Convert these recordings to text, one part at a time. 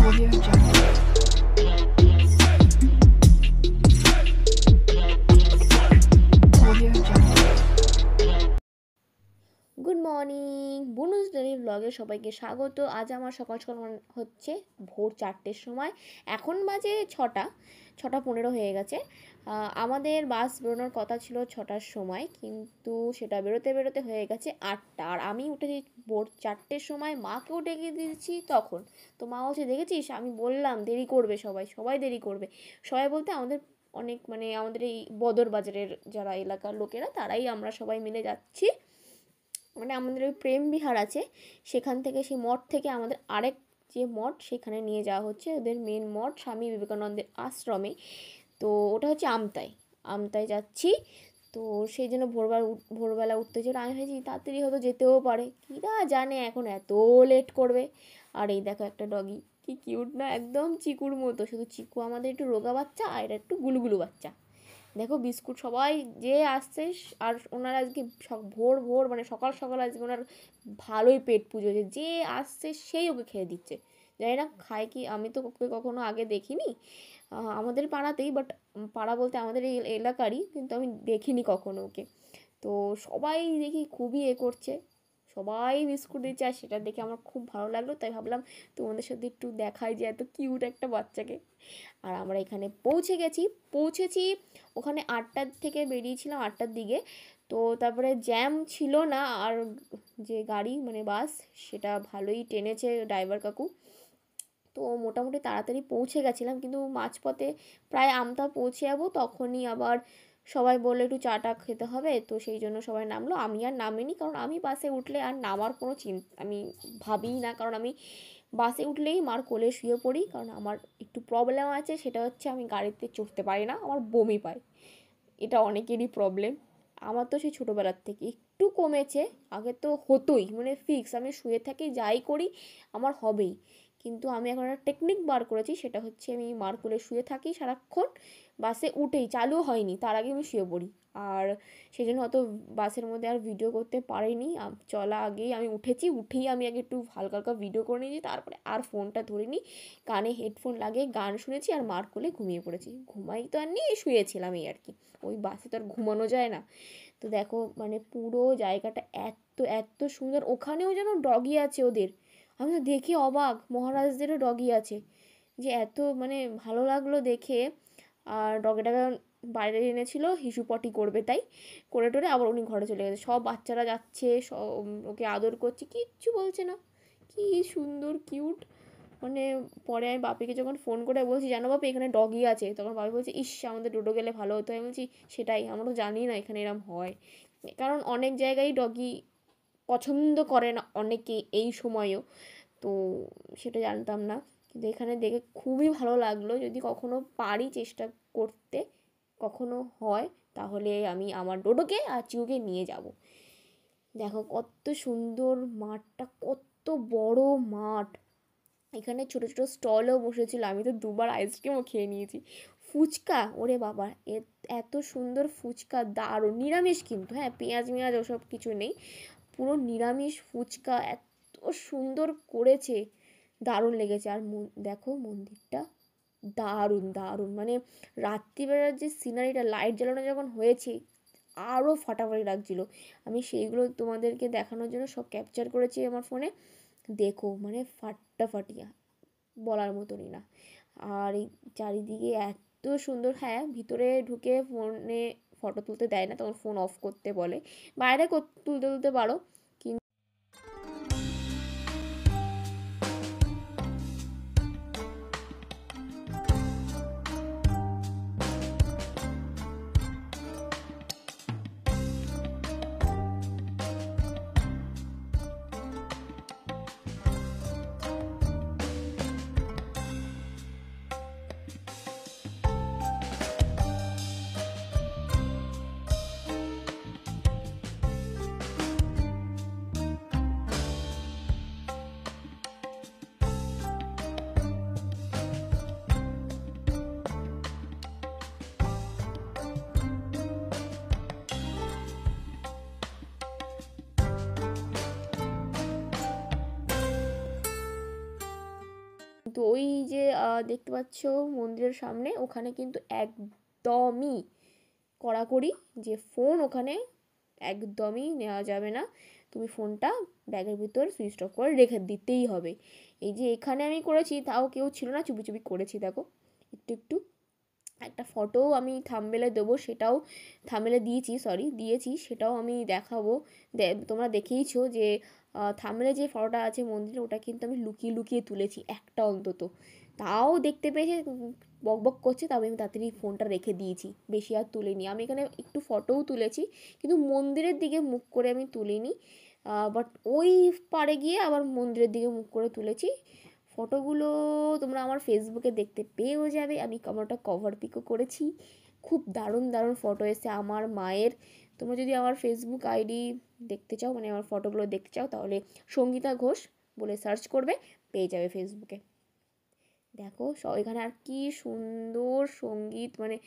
Audio Jungle. Audio Jungle. Good morning, বুনুস daily ব্লগে সবাইকে স্বাগত। আজ আমার সকাল সকাল হচ্ছে ভোর 4টের সময়। এখন বাজে 6টা 15 হয়ে গেছে। আমাদের বাস বেরোনোর কথা ছিল 6টার সময়, কিন্তু সেটা বেরোতে বেরোতে হয়ে গেছে 8টা। আর আমি উঠেছি ভোর 4টের সময়, মাকেও ডেকে দিয়েছি তখন। তো মা বলছে দেখেছিস, আমি বললাম দেরি করবে, সবাই দেরি করবে। সবাই বলতে আমাদের অনেক আমাদের এই বদর বাজারের যারা এলাকার লোকেরা, তারাই আমরা সবাই মিলে যাচ্ছি। আমাদের ওই প্রেম বিহার আছে, সেখান থেকে, সেই মঠ থেকে আমাদের আরেক যে মঠ, সেখানে নিয়ে যাওয়া হচ্ছে। ওদের মেন মঠ স্বামী বিবেকানন্দের আশ্রমে। তো ওটা হচ্ছে আমতায় যাচ্ছি। তো সেই জন্য ভোরবেলা উঠতে ছিল। আমি ভেবেছি তাড়াতাড়ি হয়তো যেতেও পারে, কিরা জানে এখন এত লেট করবে। আর এই দেখো একটা ডগি, কি কিউট না, একদম চিকুর মতো। শুধু চিকু আমাদের একটু রোগা বাচ্চা, আর এটা একটু গুলুগুলু বাচ্চা। দেখো বিস্কুট সবাই যে আসছে। আর ওনার আজকে ভোর সকাল সকাল আজকে ওনার ভালোই পেট পুজো, যে আসছে সেই ওকে খেয়ে দিচ্ছে। জানি না খায় কি, আমি তো ওকে কখনো আগে দেখিনি আমাদের পাড়াতেই, বাট পাড়া বলতে আমাদের এই এলাকারই, কিন্তু আমি দেখিনি কখনো ওকে। তো সবাই দেখি খুবই করছে, সবাই বিস্কুট দিচ্ছে, আর সেটা দেখে আমার খুব ভালো লাগলো। তাই ভাবলাম তোমাদের সাথে একটু দেখাই যে এত কিউট একটা বাচ্চাকে। আর আমরা এখানে পৌঁছেছি ওখানে 8টার থেকে বেরিয়েছিলাম, 8টার দিকে। তো তারপরে জ্যাম ছিল না, আর যে গাড়ি বাস, সেটা ভালোই টেনেছে ড্রাইভার কাকু। তো মোটামুটি তাড়াতাড়ি পৌঁছে গেছিলাম, কিন্তু মাঝপথে প্রায় আমতা পৌঁছে যাবো তখনই আবার সবাই বললো একটু চা টা খেতে হবে। তো সেই জন্য সবাই নামলো, আমি আর নামিনি, কারণ আমি বাসে উঠলে আর নামার কোনো আমি ভাবিই না। কারণ আমি বাসে উঠলেই মার কোলে শুয়ে পড়ি, কারণ আমার একটু প্রবলেম আছে, সেটা হচ্ছে আমি গাড়িতে চড়তে পারি না, আমার বমি পায়। এটা অনেকেরই প্রবলেম, আমার তো সেই ছোটোবেলার থেকে একটু কমেছে। আগে তো হতোই, ফিক্স, আমি শুয়ে থাকি যাই করি আমার হবেই। কিন্তু আমি এখন একটা টেকনিক বার করেছি, সেটা হচ্ছে আমি মার কোলে শুয়ে থাকি সারাক্ষণ। বাসে উঠেই, চালু হয়নি তার আগে আমি শুয়ে পড়ি। আর সেই জন্য হয়তো বাসের মধ্যে আর ভিডিও করতে পারিনি। চলা আগেই আমি উঠেই আমি আগে একটু হালকা হালকা ভিডিও করে নিয়েছি, তারপরে আর ফোনটা ধরিনি। কানে হেডফোন লাগিয়ে গান শুনেছি, আর মার কোলে ঘুমিয়ে পড়েছি। ঘুমাই তো আর নিয়ে শুয়েছিলাম, এই আর কি। ওই বাসে তো আর ঘুমানো যায় না। তো দেখো পুরো জায়গাটা এত এত সুন্দর। ওখানেও যেন ডগি আছে ওদের, আমি তো দেখে অবাক, মহারাজদেরও ডগি আছে, যে এত ভালো লাগলো দেখে। আর ডগিটাকে বাইরে এনেছিল হিসুপটি করবে, তাই করে টোরে আবার উনি ঘরে চলে গেছে। সব বাচ্চারা যাচ্ছে, সব ওকে আদর করছে, কিচ্ছু বলছে না। কি সুন্দর কিউট। পরে আমি বাপিকে যখন ফোন করে বলছি, জানো বাপি এখানে ডগি আছে, তখন বাপি বলছে ইস আমাদের ডোডো গেলে ভালো হতো। আমি বলছি সেটাই, আমরা তো জানি না এখানে এরম হয়, কারণ অনেক জায়গায় ডগি পছন্দ করে না অনেকে এই সময়ও। তো সেটা জানতাম না, কিন্তু এখানে দেখে খুবই ভালো লাগলো। যদি কখনো পারি চেষ্টা করতে, কখনো হয়, তাহলে আমি আমার ডোডোকে আর চিউকে নিয়ে যাব। দেখো কত সুন্দর মাঠটা, কত বড় মাঠ। এখানে ছোট ছোট স্টলও বসেছিল, আমি তো দুবার আইসক্রিমও খেয়ে নিয়েছি। ফুচকা, ওরে বাবা, এত সুন্দর ফুচকা, দারুণ নিরামিষ কিন্তু, হ্যাঁ পেঁয়াজ মেয়াজ ওসব কিছু নেই, পুরো নিরামিষ ফুচকা, এত সুন্দর করেছে, দারুণ লেগেছে। আর দেখো মন্দিরটা দারুণ দারুণ, রাত্রিবেলার যে সিনারিটা, লাইট জ্বালানো যখন হয়েছে, আরও ফাটাফাটি লাগছিলো। আমি সেইগুলো তোমাদেরকে দেখানোর জন্য সব ক্যাপচার করেছি আমার ফোনে। দেখো ফাটাফাটিয়া, বলার মতনই না। আর এই চারিদিকে এত সুন্দর, হ্যাঁ ভিতরে ঢুকে ফোনে ফটো তুলতে দেয় না, তখন ফোন অফ করতে বলে, বাইরে তুলতে পারো। কিন্তু ওই যে দেখতে পাচ্ছ মন্দিরের সামনে, ওখানে কিন্তু একদমই কড়াকড়ি যে ফোন ওখানে একদমই নেওয়া যাবে না, তুমি ফোনটা ব্যাগের ভিতর সুইচ অফ করে রেখে দিতেই হবে। এই যে এখানে আমি করেছি, তাও কেউ ছিল না, চুপি চুপি করেছি দেখো একটু একটু। একটা ফটো আমি থাম্বনেলে দেবো, সেটাও থাম্বনেলে দিয়েছি, সেটাও আমি দেখাবো। তোমরা দেখেইছো যে থাম্বনেলে যে ফটোটা আছে মন্দিরে, ওটা কিন্তু আমি লুকিয়ে লুকিয়ে তুলেছি একটা অন্তত, তাও দেখতে পেয়েছে বক বক করছে, তবে আমি তাড়াতাড়ি ফোনটা রেখে দিয়েছি, বেশি আর তুলিনি। আমি এখানে একটু ফটোও তুলেছি, কিন্তু মন্দিরের দিকে মুখ করে আমি তুলিনি, বাট ওই পাড়ে গিয়ে আবার মন্দিরের দিকে মুখ করে তুলেছি। ফটোগুলো তোমরা আমার ফেসবুকে দেখতে পেয়েও যাবে, আমি ওটা কভার পিকও করেছি, খুব দারুণ দারুণ ফটো এসেছে আমার মায়ের। তোমরা যদি আমার ফেসবুক আইডি দেখতে চাও, মানে আমার ফটোগুলো দেখতে চাও, তাহলে সঙ্গীতা ঘোষ বলে সার্চ করবে, পেয়ে যাবে ফেসবুকে। দেখো এখানে আর কি সুন্দর সঙ্গীত, মানে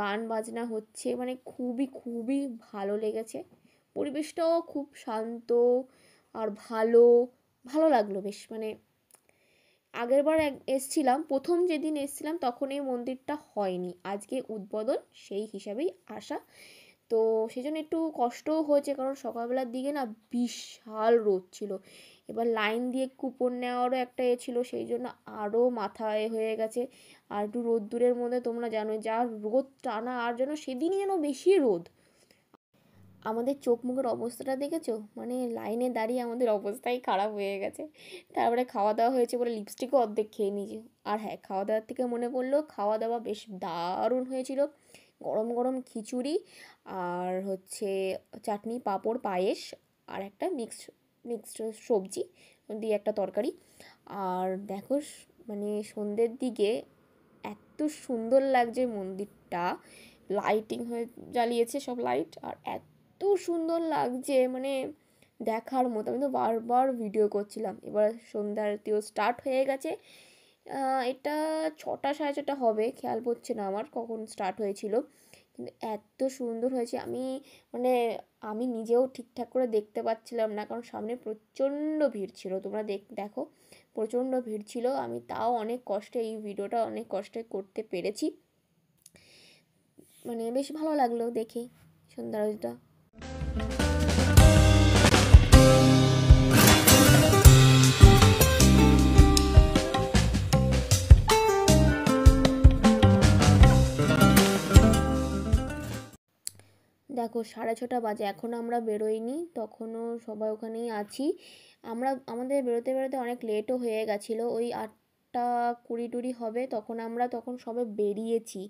গান বাজনা হচ্ছে, মানে খুবই খুবই ভালো লেগেছে। পরিবেশটাও খুব শান্ত আর ভালো ভালো লাগলো বেশ। মানে আগেরবার এসছিলাম, প্রথম যেদিন এসছিলাম তখন এই মন্দিরটা হয়নি, আজকে উদ্বোধন সেই হিসাবেই আসা। তো সেই জন্য একটু কষ্টও হয়েছে, কারণ সকালবেলার দিকে না বিশাল রোদ ছিল, এবার লাইন দিয়ে কুপন নেওয়ারও একটা ছিল, সেই জন্য আরও মাথায় হয়ে গেছে। আর একটু রোদ্দুরের মধ্যে তোমরা জানো যা রোদ টানা, আর যেন সেদিনই যেন বেশি রোদ। আমাদের চোখ মুখের অবস্থাটা দেখেছো, মানে লাইনে দাঁড়িয়ে আমাদের অবস্থাই খারাপ হয়ে গেছে। তারপরে খাওয়া দাওয়া হয়েছে বলে লিপস্টিকও অর্ধেক খেয়ে নিয়েছি। আর হ্যাঁ, খাওয়া দাওয়ার থেকে মনে পড়লো, খাওয়া দাওয়া বেশ দারুণ হয়েছিল, গরম গরম খিচুড়ি আর হচ্ছে চাটনি, পাঁপড়, পায়েস, আর একটা মিক্সড সবজি দিয়ে একটা তরকারি। আর দেখো মানে সন্ধ্যের দিকে এত সুন্দর লাগছে মন্দিরটা, লাইটিং হয়ে জ্বালিয়েছে সব লাইট, আর এত সুন্দর লাগছে মানে দেখার মতো। আমি তো বারবার ভিডিও করছিলাম। এবার সন্ধ্যা আরতিও স্টার্ট হয়ে গেছে, এটা 6টা 6:30 হবে, খেয়াল পড়ছে না আমার কখন স্টার্ট হয়েছিল, কিন্তু এত সুন্দর হয়েছে। মানে আমি নিজেও ঠিকঠাক করে দেখতে পাচ্ছিলাম না, কারণ সামনে প্রচণ্ড ভিড় ছিল। তোমরা দেখো প্রচণ্ড ভিড় ছিল, আমি তাও অনেক কষ্টে এই ভিডিওটা অনেক কষ্টে করতে পেরেছি। মানে বেশ ভালো লাগলো দেখে সন্ধ্যা আরতিটা। দেখো 6:30 বাজে, এখনও আমরা বেরোইনি, তখনও সবাই ওখানেই আছি। আমাদের বেরোতে বেরোতে অনেক লেটও হয়ে গেছিলো, ওই 8:20 হবে, তখন সবে বেরিয়েছি।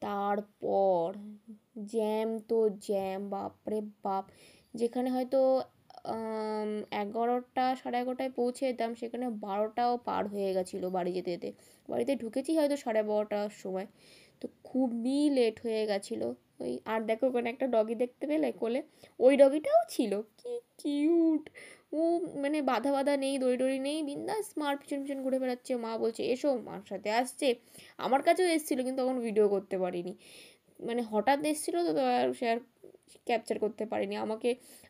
তারপর জ্যাম, জ্যাম বাপরে বাপ, যেখানে হয়তো 11টা 11:30টায় পৌঁছে যেতাম, সেখানে 12টাও পার হয়ে গেছিলো বাড়ি যেতে যেতে। বাড়িতে ঢুকেছি হয়তো 12:30টার সময়, তো খুবই লেট হয়ে গেছিলো। আর দেখো ওখানে একটা ডগি দেখতে পেলে কোলে, ওই ডগিটাও ছিল, কি কিউট। ও মানে বাধা বাধা নেই, দড়ি নেই, বিন্দাস মার পিছন পিছন ঘুরে বেড়াচ্ছে। মা বলছে এসো, মার সাথে আসছে। আমার কাছেও এসেছিলো, কিন্তু তখন ভিডিও করতে পারিনি, মানে হঠাৎ এসেছিলো তো, সে আর ক্যাপচার করতে পারিনি।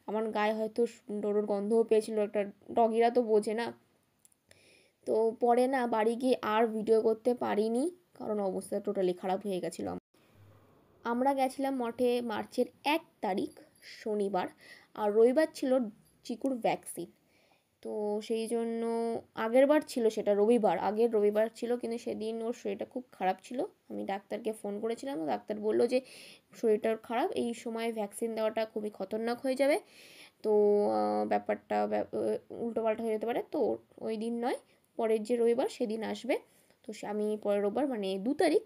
আমার গায়ে হয়তো ডোরোর গন্ধও পেয়েছিলো একটা, ডগিরা তো বোঝে না। তো পরে না বাড়ি গিয়ে আর ভিডিও করতে পারিনি, কারণ অবস্থা টোটালি খারাপ হয়ে গেছিলো। আমরা গেছিলাম মঠে মার্চের 1 তারিখ শনিবার, আর রবিবার ছিল চিকুর ভ্যাকসিন। তো সেই জন্য আগের রবিবার ছিল, কিন্তু সেদিন ওর শরীরটা খুব খারাপ ছিল। আমি ডাক্তারকে ফোন করেছিলাম, ডাক্তার বলল যে শরীরটা খারাপ, এই সময় ভ্যাকসিন দেওয়াটা খুবই খতরনাক হয়ে যাবে, তো ব্যাপারটা উল্টোপাল্টা হয়ে যেতে পারে। তো ওই দিন নয়, পরের যে রবিবার সেদিন আসবে। তো আমি পরের রবিবার মানে 2 তারিখ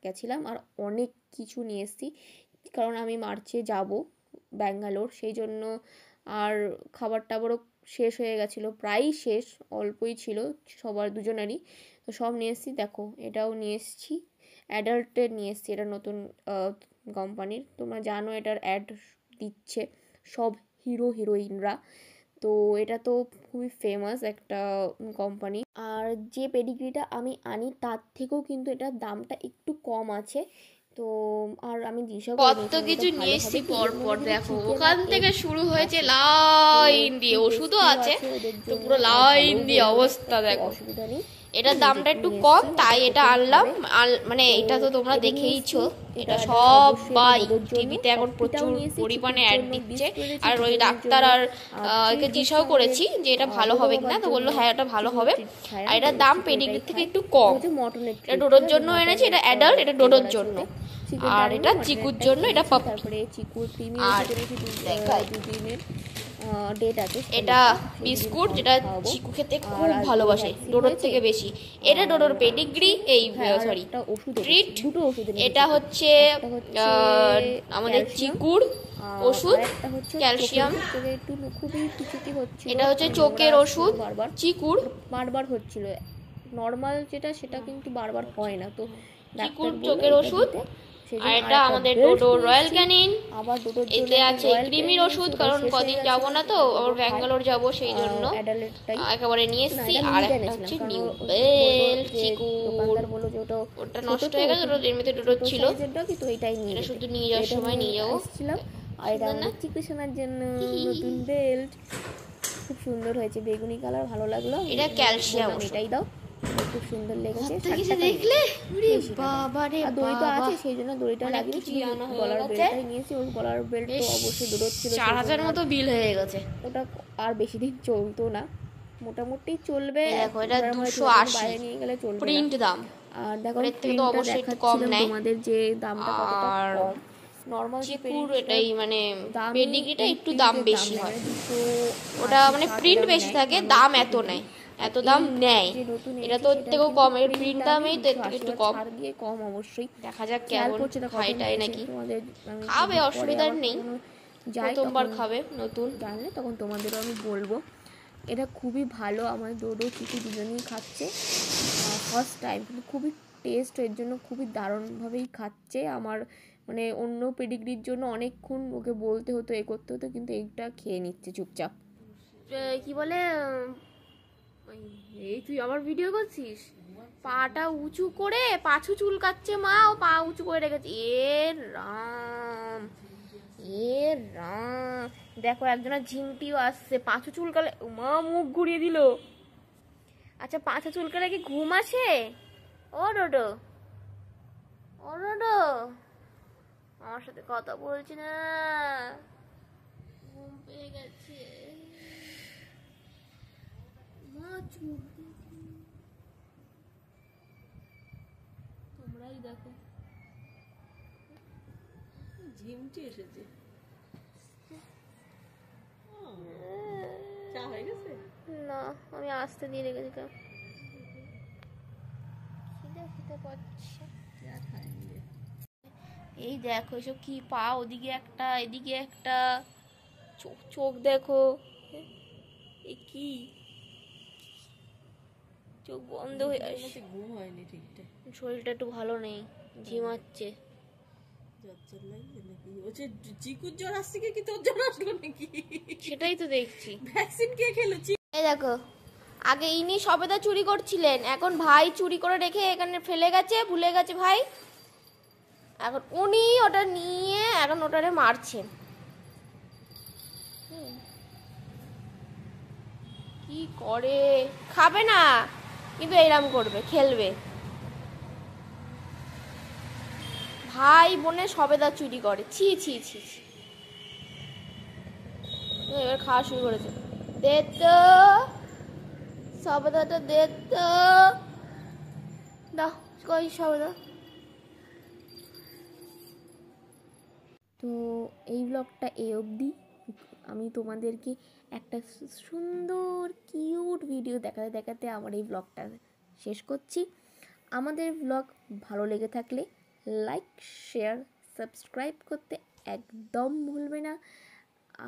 গেছিলাম, আর অনেক কিছু নিয়ে এসেছি, কারণ আমি মার্চে যাব ব্যাঙ্গালোর, সেই জন্য। আর খাবার টাবারও শেষ হয়ে গেছিলো, প্রায়ই শেষ, অল্পই ছিল সবার দুজনেরই, তো সব নিয়ে এসেছি। দেখো এটাও নিয়ে এসেছি, অ্যাডাল্টের নিয়ে এসেছি, এটা নতুন কোম্পানির, তোমরা জানো এটার অ্যাড দিচ্ছে সব হিরোইনরা, তো এটা তো খুবই ফেমাস একটা কোম্পানি। আর যে পেডিগ্রিটা আমি আনি তার থেকেও কিন্তু এটার দামটা একটু কম আছে। তো আর আমি কত কিছু নিয়ে এসেছি পর দেখো, ওখান থেকে শুরু হয়েছে লাইন দিয়ে, ওষুধও আছে, তো পুরো লাইন দিয়ে অবস্থা দেখো, অসুবিধা নেই। এটার দামটা একটু কম, তাই এটা আনলাম। মানে এটা তো তোমরা দেখেইছো, এটা সবাই টিভিতে এখন প্রচুর পরিমাণে অ্যাড দিচ্ছে। আর ওই ডাক্তার আর একে জিজ্ঞাসাও করেছি যে এটা ভালো হবে কিনা, তো বললো হ্যাঁ এটা ভালো হবে। আর এটার দাম পেডিগ্রির থেকে একটু কম। এটা ডোডোর জন্য এনেছি, এটা অ্যাডাল্ট, এটা ডোডোর জন্য। আর এটা চিকুর জন্য, এটা পাপি। আর দুদিনের ডেট আছে। এটা বিস্কুট, যেটা চিকু খেতে খুব ভালোবাসে ডোডোর থেকে বেশি। এটা ডোডোর পেডিগ্রি, এই সরি ট্রিট। এটা হচ্ছে আমাদের চিকুর ওষুধ, ক্যালসিয়াম। এটা হচ্ছে চোখের ওষুধ চিকুর, বারবার হচ্ছিল। নর্মাল যেটা সেটা কিন্তু বারবার হয় না, তো চিকুর চোখের ওষুধ। আর এটা আমাদের ডোডো রয়্যাল ক্যানিন। এতে আছে ক্রিমির ওষুধ, কারণ কদিন যাব না তো, আবার ব্যাঙ্গালোর যাব, সেই জন্য একেবারে নিয়ে এসেছি। আর একটা হচ্ছে নিউ বেল চিকুর, ওটা নষ্ট হয়ে গেছে, ওটা এমনিতে ডোডোর ছিল, এটা শুধু নিয়ে যাওয়ার সময় নিয়ে যাবো। আর এটা আমার চিকু শোনার জন্য নতুন বেল্ট, খুব সুন্দর হয়েছে, বেগুনি কালার, ভালো লাগলো। এটা ক্যালসিয়াম, এটাই দাও, খুব সুন্দর লেগেছে। দেখলে বাবারে, দড়ি তো আছে সেই জন্য দড়িটা লাগিয়েছি, গলার বেল্টটাই নিয়েছি। ওর গলার বেল্ট তো অবশ্যই ডোডোর ছিল, 4000 মতো বিল হয়ে গেছে। ওটা আর বেশি দিন চলতো না, মোটামুটি চলবে। দেখো এটা 280 বাইরে নিয়ে গেলে চলবে, প্রিন্ট দাম। আর দেখো এর থেকে তো অবশ্যই একটু কম নেয় তোমাদের, যে দামটা কতটা কম। নরমাল চিকুর এটাই মানে পেডিগ্রিটা একটু দাম বেশি হয়, ওটা মানে প্রিন্ট বেশি থাকে, দাম এত নেয়, এত দাম নেয়। এটা তো ওর থেকেও কম, এর প্রিন্ট দামেই তো একটু কম দিয়ে কম। অবশ্যই দেখা যাক কেমন খাইটাই নাকি খাবে, অসুবিধার নেই, প্রথমবার খাবে নতুন, জানলে তখন তোমাদেরও আমি বলবো। এটা খুবই ভালো, আমার ডোডো চিকু দুজনেই খাচ্ছে ফার্স্ট টাইম, কিন্তু খুবই টেস্ট, এর জন্য খুবই দারুণভাবেই খাচ্ছে। আমার মানে অন্য পেডিগ্রির জন্য অনেকক্ষণ ওকে বলতে হতো, এ করতে হতো, কিন্তু এইটা খেয়ে নিচ্ছে চুপচাপ। কি বলে, এই তুই আবার ভিডিও করছিস? পাটা উঁচু করে পাছু চুলকাচ্ছে মা, ও পা উঁচু করে রেখেছে। এ রাম, এ রাম, দেখো একজনের ঝিমটিও আসছে, পাছু চুলকালে মা মুখ ঘুরিয়ে দিল। আচ্ছা পাছু চুলকালে কি ঘুম আসে? ও ডোডো, ও ডোডো, আমার সাথে কথা বলছি না, ঘুম পেয়ে গেছে। তোমরাই দেখো, ঝিমটি এসেছে। চা হয়ে গেছে? না, আমি আসতে দিয়ে রেখেছি তো, খিদে পাচ্ছে। এই দেখো এসব কি পা, ওদিকে একটা এদিকে একটা, চোখ দেখো, এ কি চোখ বন্ধ হয়ে আসছে, ঘুম হয়নি ঠিকঠাক, শরীরটা একটু ভালো নেই, ঝিমাচ্ছে। চিকুর জ্বর আসছে কি তোর জ্বর আসলো নাকি? সেটাই তো দেখছি। ভ্যাকসিন কে খেলো? এই দেখো, আগে ইনি সবেদা চুরি করছিলেন, এখন ভাই চুরি করে রেখে এখানে ফেলে গেছে, ভুলে গেছে ভাই, এখন উনি ওটা নিয়ে এখন ওটারে মারছেন। কি করে, খাবে না কিন্তু এরম করবে, খেলবে। ভাই বোনে সবেদা চুরি করে, ছি ছি ছি। এবার খাওয়া শুরু করেছে, দে তো সবেদাটা, দে তো, দাও কই সবেদা। তো এই ব্লগটা এই অবধি। আমি তোমাদেরকে একটা সুন্দর কিউট ভিডিও দেখাতে দেখাতে আমার এই ব্লগটা শেষ করছি। আমাদের ব্লগ ভালো লেগে থাকলে লাইক, শেয়ার, সাবস্ক্রাইব করতে একদম ভুলবে না।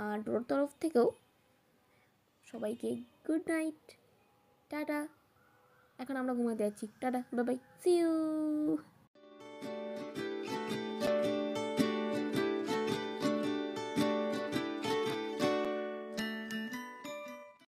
আর ওর তরফ থেকেও সবাইকে গুড নাইট, টাটা। এখন আমরা ঘুমাতে যাচ্ছি, tata, bye bye, see you.